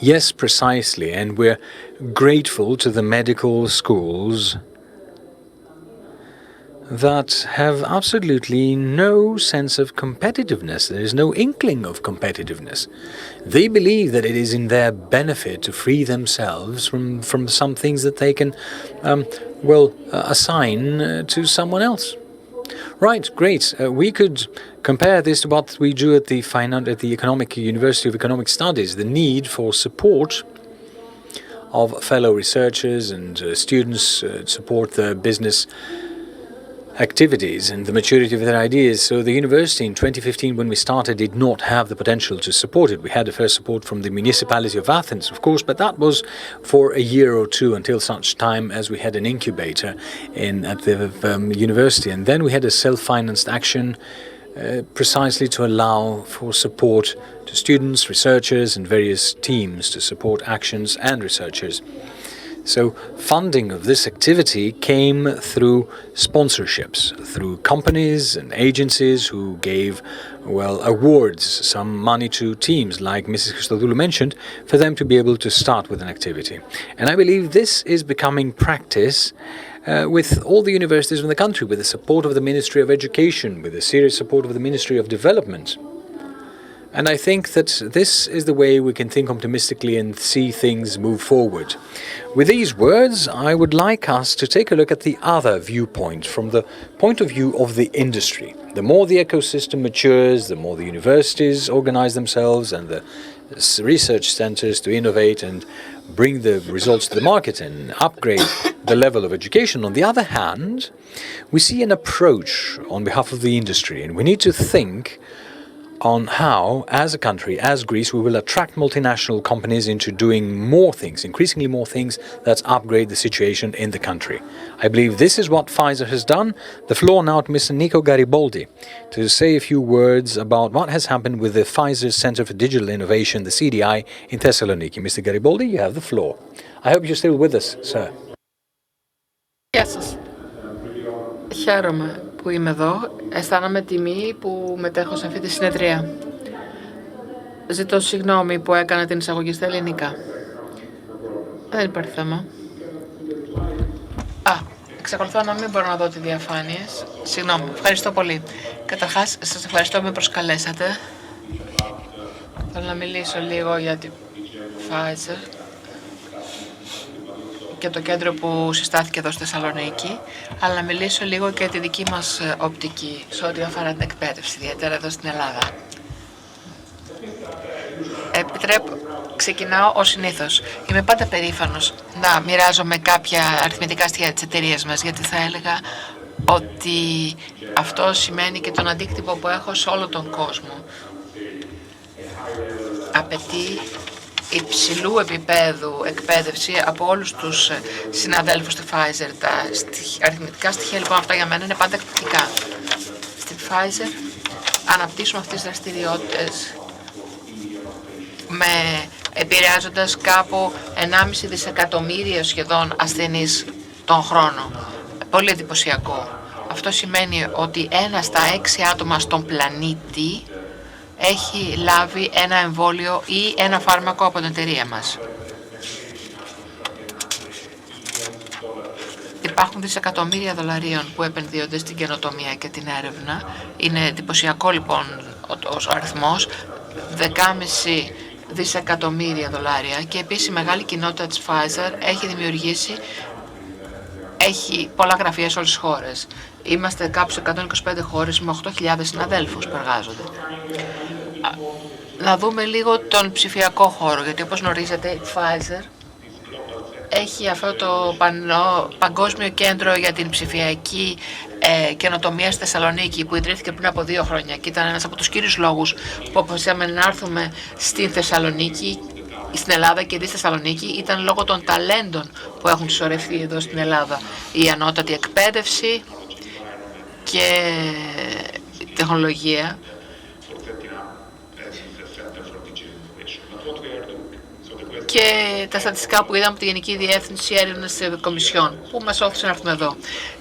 Yes, precisely. And we're grateful to the medical schools that have absolutely no sense of competitiveness. There is no inkling of competitiveness. They believe that it is in their benefit to free themselves from some things that they can assign to someone else. Right, great. We could compare this to what we do at the Economic University of Economic Studies, the need for support of fellow researchers and students support their business activities and the maturity of their ideas. So the university in 2015, when we started, did not have the potential to support it. We had the first support from the municipality of Athens, of course, but that was for a year or two until such time as we had an incubator at the university. And then we had a self-financed action precisely to allow for support to students, researchers, and various teams to support actions and researchers. So funding of this activity came through sponsorships, through companies and agencies who gave, awards, some money to teams, like Mrs. Christodoulou mentioned, for them to be able to start with an activity. And I believe this is becoming practice with all the universities in the country, with the support of the Ministry of Education, with the serious support of the Ministry of Development. And I think that this is the way we can think optimistically and see things move forward. With these words, I would like us to take a look at the other viewpoint, from the point of view of the industry. The more the ecosystem matures, the more the universities organize themselves and the research centers to innovate and bring the results to the market and upgrade the level of education. On the other hand, we see an approach on behalf of the industry, and we need to think on how, as a country, as Greece, we will attract multinational companies into doing more things, increasingly more things that upgrade the situation in the country. I believe this is what Pfizer has done. The floor now to Mr. Nico Gariboldi to say a few words about what has happened with the Pfizer Center for Digital Innovation, the CDI, in Thessaloniki. Mr. Gariboldi, you have the floor. I hope you're still with us, sir. Γεια σας. Χαίρομαι που είμαι εδώ. Αισθάνομαι τιμή που μετέχω σε αυτή τη συνεδρία. Ζητώ συγγνώμη που έκανα την εισαγωγή στα ελληνικά. Δεν υπάρχει θέμα. Εξακολουθώ να μην μπορώ να δω τις διαφάνειες. Συγγνώμη, ευχαριστώ πολύ. Καταρχάς, σας ευχαριστώ που με προσκαλέσατε. Θέλω να μιλήσω λίγο για τη Pfizer και το κέντρο που συστάθηκε εδώ στη Θεσσαλονίκη, αλλά να μιλήσω λίγο και τη δική μας οπτική σε ό,τι αφορά την εκπαίδευση, ιδιαίτερα εδώ στην Ελλάδα. Ξεκινάω ως συνήθως. Είμαι πάντα περήφανος να μοιράζομαι κάποια αριθμητικά στοιχεία της εταιρείας μας, γιατί θα έλεγα ότι αυτό σημαίνει και τον αντίκτυπο που έχω σε όλο τον κόσμο. Απαιτεί υψηλού επίπεδου εκπαίδευση από όλους τους συναδέλφους του Pfizer. Τα αριθμητικά στοιχεία λοιπόν αυτά για μένα είναι πάντα εκπληκτικά. Στην Pfizer αναπτύσσουμε αυτές τις δραστηριότητες επηρεάζοντας κάπου 1,5 δισεκατομμύρια σχεδόν ασθενείς τον χρόνο. Πολύ εντυπωσιακό. Αυτό σημαίνει ότι 1 στα 6 άτομα στον πλανήτη έχει λάβει ένα εμβόλιο ή ένα φάρμακο από την εταιρεία μας. Υπάρχουν δισεκατομμύρια δολαρίων που επενδύονται στην καινοτομία και την έρευνα. Είναι εντυπωσιακό λοιπόν ο αριθμός, 10,5 δισεκατομμύρια δολάρια, και επίσης η μεγάλη κοινότητα της Pfizer έχει πολλά γραφεία σε όλες τις χώρες. Είμαστε κάπου σε 125 χώρες με 8.000 συναδέλφους που εργάζονται. Να δούμε λίγο τον ψηφιακό χώρο, γιατί όπως γνωρίζετε η Pfizer έχει αυτό το παγκόσμιο κέντρο για την ψηφιακή καινοτομία στη Θεσσαλονίκη, που ιδρύθηκε πριν από 2 χρόνια και ήταν ένας από τους κύριους λόγους που αποφασίσαμε να έρθουμε στην Θεσσαλονίκη, στην Ελλάδα και στη Θεσσαλονίκη. Ήταν λόγω των ταλέντων που έχουν συσσωρευτεί εδώ στην Ελλάδα. Η ανώτατη εκπαίδευση και η τεχνολογία. Και τα στατιστικά που είδαμε από τη Γενική Διεύθυνση Έρευνας της Κομισιόν, που μας όθησαν να έρθουμε εδώ.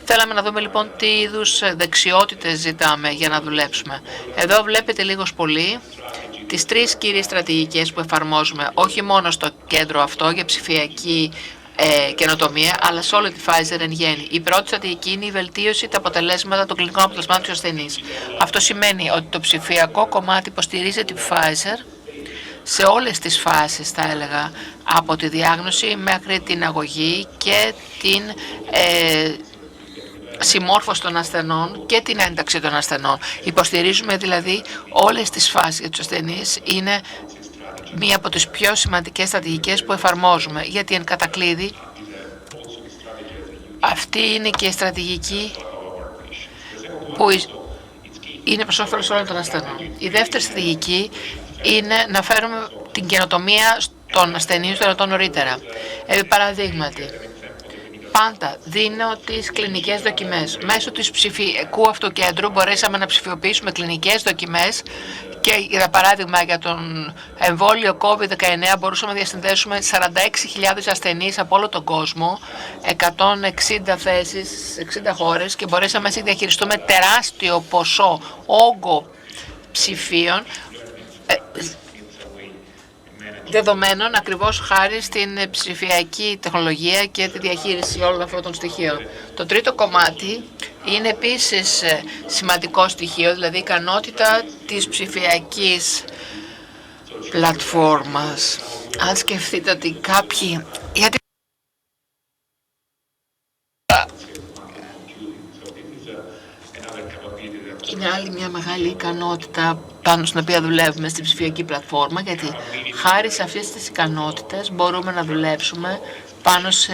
Θέλαμε να δούμε λοιπόν τι είδους δεξιότητες ζητάμε για να δουλέψουμε. Εδώ βλέπετε λίγος πολύ τις 3 κύριες στρατηγικές που εφαρμόζουμε, όχι μόνο στο κέντρο αυτό για ψηφιακή καινοτομία, αλλά σε όλη τη Pfizer εν γέννη. Η πρώτη στρατηγική είναι η βελτίωση των κλινικών αποτελεσμάτων του ασθενείς. Αυτό σημαίνει ότι το ψηφιακό κομμάτι υποστηρίζει την Pfizer σε όλες τις φάσεις, θα έλεγα, από τη διάγνωση μέχρι την αγωγή και την συμμόρφωση των ασθενών και την ένταξη των ασθενών. Υποστηρίζουμε δηλαδή όλες τις φάσεις για τους ασθενείς. Είναι μία από τις πιο σημαντικές στρατηγικές που εφαρμόζουμε, γιατί εν κατακλείδη αυτή είναι και η στρατηγική που είναι προς όφελος όλων των ασθενών. Η δεύτερη στρατηγική είναι να φέρουμε την καινοτομία στον ασθενή στο ρωτό νωρίτερα. Παραδείγματι, πάντα δίνω τις κλινικές δοκιμές. Μέσω του ψηφιακού αυτού κέντρου μπορέσαμε να ψηφιοποιήσουμε κλινικές δοκιμές και, για παράδειγμα, για τον εμβόλιο COVID-19 μπορούσαμε να διασυνδέσουμε 46.000 ασθενείς από όλο τον κόσμο, 160 θέσεις, 60 χώρες, και μπορέσαμε να διαχειριστούμε τεράστιο ποσό, όγκο ψηφίων, δεδομένων ακριβώς χάρη στην ψηφιακή τεχνολογία και τη διαχείριση όλων αυτών των στοιχείων. Το τρίτο κομμάτι είναι επίσης σημαντικό στοιχείο, δηλαδή η ικανότητα της ψηφιακής πλατφόρμας. Αν σκεφτείτε ότι κάποιοι... Είναι άλλη μια μεγάλη ικανότητα πάνω στην οποία δουλεύουμε στην ψηφιακή πλατφόρμα, γιατί χάρη σε αυτές τις ικανότητες μπορούμε να δουλέψουμε πάνω σε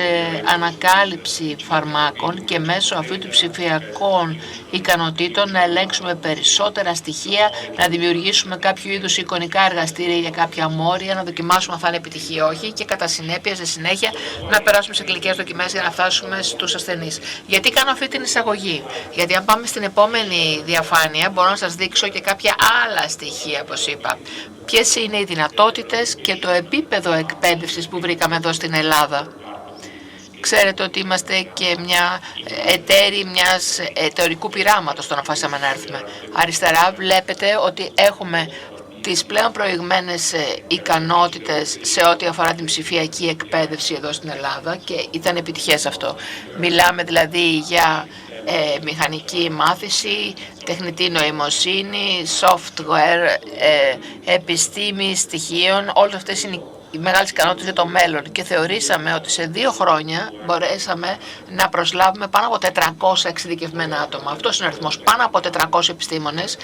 ανακάλυψη φαρμάκων και μέσω αυτού του ψηφιακών ικανοτήτων να ελέγξουμε περισσότερα στοιχεία, να δημιουργήσουμε κάποιο είδους εικονικά εργαστήρια για κάποια μόρια, να δοκιμάσουμε αν θα είναι επιτυχή ή όχι και κατά συνέπεια, σε συνέχεια, να περάσουμε σε κλινικές δοκιμές για να φτάσουμε στους ασθενείς. Γιατί κάνω αυτή την εισαγωγή? Γιατί αν πάμε στην επόμενη διαφάνεια μπορώ να σας δείξω και κάποια άλλα στοιχεία, όπως είπα. Ποιες είναι οι δυνατότητες και το επίπεδο εκπαίδευσης που βρήκαμε εδώ στην Ελλάδα. Ξέρετε ότι είμαστε και μια εταίροι μιας θεωρικού πειράματος στο να φάσαμε να έρθουμε. Αριστερά βλέπετε ότι έχουμε τις πλέον προηγμένες ικανότητες σε ό,τι αφορά την ψηφιακή εκπαίδευση εδώ στην Ελλάδα και ήταν επιτυχές αυτό. Μιλάμε δηλαδή για μηχανική μάθηση, τεχνητή νοημοσύνη, software, επιστήμη στοιχείων, όλες αυτές είναι οι μεγάλες ικανότητες για το μέλλον και θεωρήσαμε ότι σε 2 χρόνια μπορέσαμε να προσλάβουμε πάνω από 400 εξειδικευμένα άτομα. Αυτός είναι ο αριθμός, πάνω από 400 επιστήμονες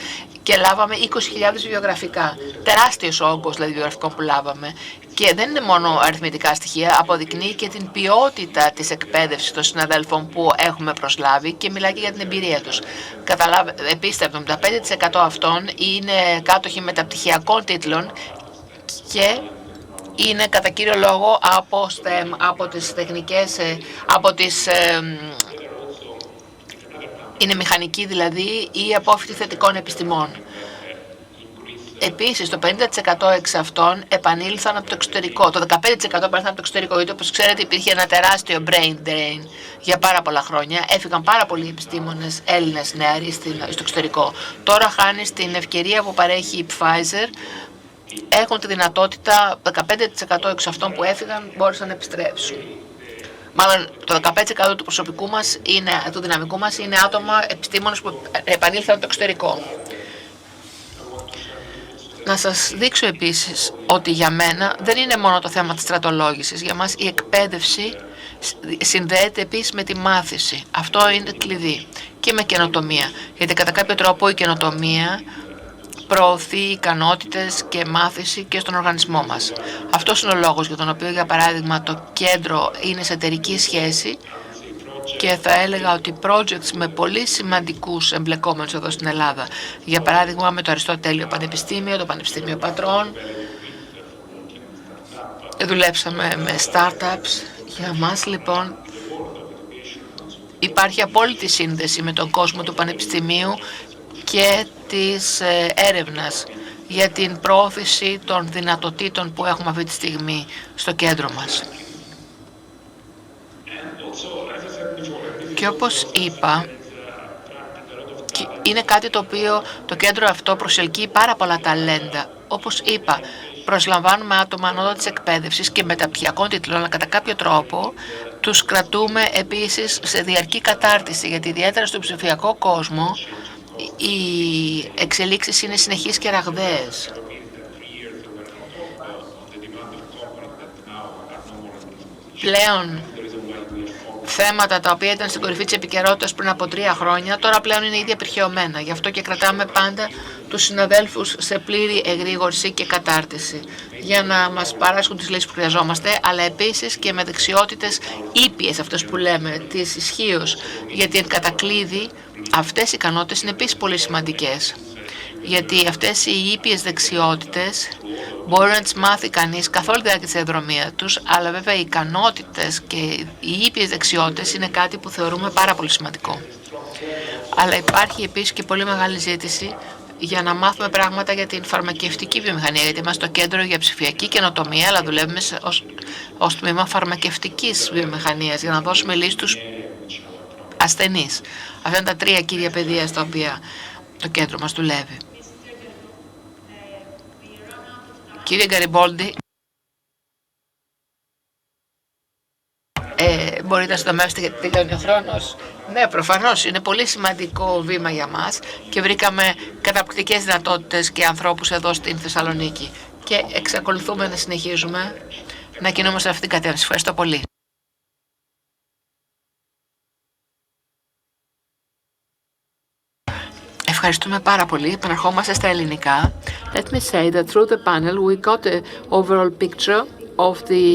και λάβαμε 20.000 βιογραφικά. Τεράστιος όγκος δηλαδή βιογραφικών που λάβαμε. Και δεν είναι μόνο αριθμητικά στοιχεία, αποδεικνύει και την ποιότητα της εκπαίδευσης των συναδέλφων που έχουμε προσλάβει και μιλάει και για την εμπειρία τους. Επίσης, 75% αυτών είναι κάτοχοι μεταπτυχιακών τίτλων και είναι κατά κύριο λόγο από STEM, από τις τεχνικές, είναι μηχανικοί δηλαδή ή απόφοιτοι θετικών επιστημών. Επίσης, το 50% εξ αυτών επανήλθαν από το εξωτερικό. Το 15% επανήλθαν από το εξωτερικό, γιατί όπως ξέρετε υπήρχε ένα τεράστιο brain drain για πάρα πολλά χρόνια. Έφυγαν πάρα πολλοί επιστήμονες Έλληνες νεαροί στο εξωτερικό. Τώρα, χάνει στην ευκαιρία που παρέχει η Pfizer, έχουν τη δυνατότητα, 15% εξ αυτών που έφυγαν μπόρεσαν να επιστρέψουν. μάλλον το 15% του προσωπικού μας, του δυναμικού μας, είναι άτομα επιστήμονες που επανήλθαν από το εξωτερικό. Να σας δείξω επίσης ότι για μένα δεν είναι μόνο το θέμα της στρατολόγησης. Για μας η εκπαίδευση συνδέεται επίσης με τη μάθηση. Αυτό είναι κλειδί. Και με καινοτομία. Γιατί κατά κάποιο τρόπο η καινοτομία προωθεί ικανότητες και μάθηση και στον οργανισμό μας. Αυτός είναι ο λόγος για τον οποίο, για παράδειγμα, το κέντρο είναι σε εταιρική σχέση και θα έλεγα ότι projects με πολύ σημαντικούς εμπλεκόμενους εδώ στην Ελλάδα. Για παράδειγμα, με το Αριστοτέλειο Πανεπιστήμιο, το Πανεπιστήμιο Πατρών. Δουλέψαμε με startups. Για μας, λοιπόν, υπάρχει απόλυτη σύνδεση με τον κόσμο του Πανεπιστημίου και της έρευνας για την προώθηση των δυνατοτήτων που έχουμε αυτή τη στιγμή στο κέντρο μας. Και όπως είπα, είναι κάτι το οποίο το κέντρο αυτό προσελκύει πάρα πολλά ταλέντα. Όπως είπα, προσλαμβάνουμε άτομα ανώτατης εκπαίδευσης και μεταπτυχιακών τίτλων, αλλά κατά κάποιο τρόπο τους κρατούμε επίσης σε διαρκή κατάρτιση, γιατί ιδιαίτερα στο ψηφιακό κόσμο οι εξελίξεις είναι συνεχείς και ραγδαίες. Πλέον θέματα τα οποία ήταν στην κορυφή της επικαιρότητας πριν από 3 χρόνια, τώρα πλέον είναι ήδη απερχαιωμένα. Γι' αυτό και κρατάμε πάντα τους συναδέλφους σε πλήρη εγρήγορση και κατάρτιση, για να μας παράσχουν τις λύσεις που χρειαζόμαστε, αλλά επίσης και με δεξιότητες ήπιες, αυτές που λέμε, της ισχύως, γιατί εν κατακλείδη αυτές οι ικανότητες είναι επίσης πολύ σημαντικές. Γιατί αυτές οι ήπιες δεξιότητες μπορεί να τις μάθει κανείς καθ' όλη τη διάρκεια της διαδρομίας τους, αλλά βέβαια οι ικανότητες και οι ήπιες δεξιότητες είναι κάτι που θεωρούμε πάρα πολύ σημαντικό. Αλλά υπάρχει επίσης και πολύ μεγάλη ζήτηση για να μάθουμε πράγματα για την φαρμακευτική βιομηχανία, γιατί είμαστε στο κέντρο για ψηφιακή καινοτομία, αλλά δουλεύουμε ως τμήμα φαρμακευτικής βιομηχανίας για να δώσουμε λύσεις στους ασθενείς. Αυτά είναι τα 3 κύρια πεδία στα οποία το κέντρο μας δουλεύει. Κύριε Γκαριμπόλντι, μπορείτε να συντομεύσετε γιατί τελειώνει ο χρόνος. Ναι, προφανώς είναι πολύ σημαντικό βήμα για μας και βρήκαμε καταπληκτικές δυνατότητες και ανθρώπους εδώ στην Θεσσαλονίκη και εξακολουθούμε να συνεχίζουμε να κινούμαστε σε αυτήν την κατεύθυνση. Ευχαριστώ πολύ. Ευχαριστούμε πάρα πολύ. Επαναρχόμαστε στα ελληνικά. Let me say that through the panel we got an overall picture of the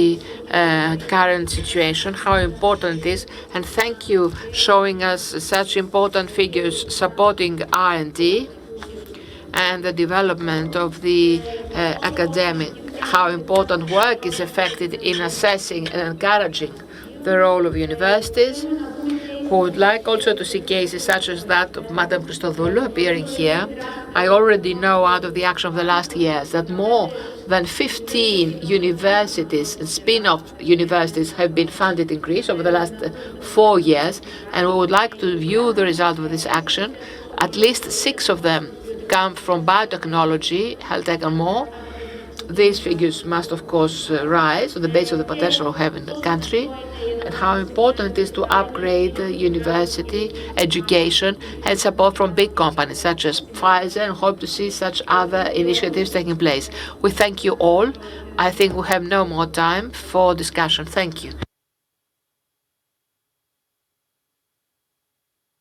current situation, how important it is, and thank you showing us such important figures supporting R&D and the development of the academic, how important work is effected in assessing and encouraging the role of universities. Who would like also to see cases such as that of Madam Christodoulou appearing here. I already know out of the action of the last years that more than 15 universities and spin-off universities have been funded in Greece over the last 4 years, and we would like to view the result of this action. At least 6 of them come from biotechnology, health tech and more. These figures must of course rise on the basis of the potential we have in the country, and how important it is to upgrade university education and support from big companies such as Pfizer, and hope to see such other initiatives taking place. We thank you all. I think we have no more time for discussion. Thank you.